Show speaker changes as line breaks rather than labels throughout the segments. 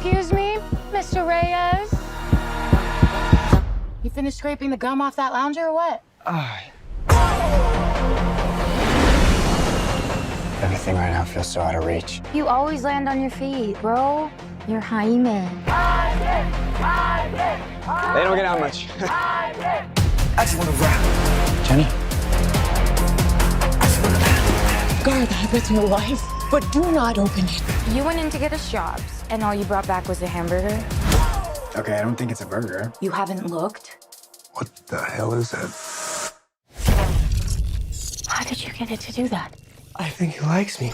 Excuse me, Mr. Reyes? You finished scraping the gum off that lounger or what?
Everything right now feels so out of reach.
You always land on your feet, bro. You're Jaime.
They don't get out much.
I just wanna rap.
Jenny?
Guard that with your life, but do not open it.
You went in to get us jobs, and all you brought back was a hamburger?
Okay, I don't think it's a burger.
You haven't looked?
What the hell is that?
How did you get it to do that?
I think he likes me.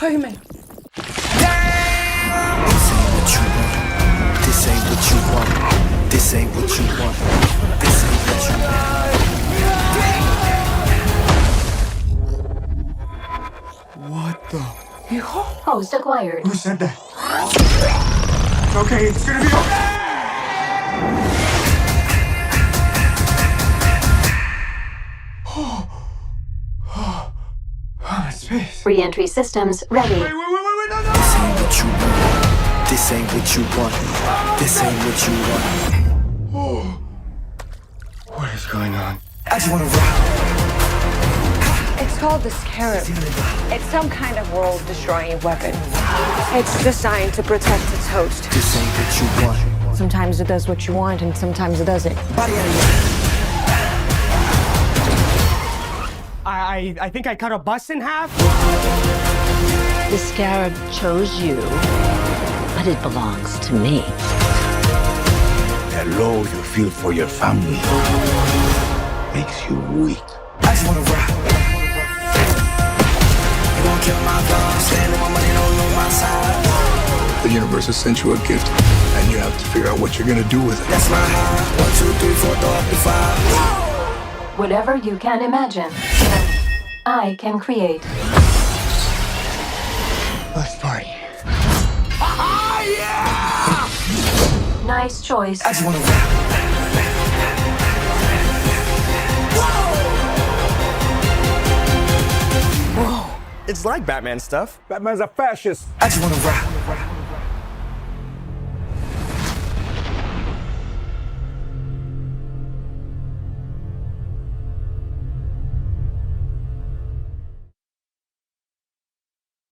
Jaime.
This ain't what you want. This ain't what you want. This ain't what you want. What the?
Host acquired.
Who said that? Okay, it's gonna be okay! Oh, my space.
Re-entry systems ready.
Wait, no, no!
This ain't what you want. This ain't what you want. This ain't what you want.
Oh. What is going on?
I just wanna rock.
It's called the scarab. It's some kind of world-destroying weapon. It's designed to protect its host.
This ain't what you want.
Sometimes it does what you want, and sometimes it doesn't.
Body out of here.
I think I cut a bus in half.
The scarab chose you, but it belongs to me.
That love you feel for your family makes you weak.
I just wanna rock. You won't kill my dog, stand on my money, don't lose my side.
The universe has sent you a gift, and you have to figure out what you're gonna do with it.
That's my high. 1, 2, 3, 4, throw up to 5.
Whatever you can imagine, I can create.
Let's party.
Nice choice.
I just wanna rap.
It's like Batman stuff.
Batman's a fascist.
I just wanna rap.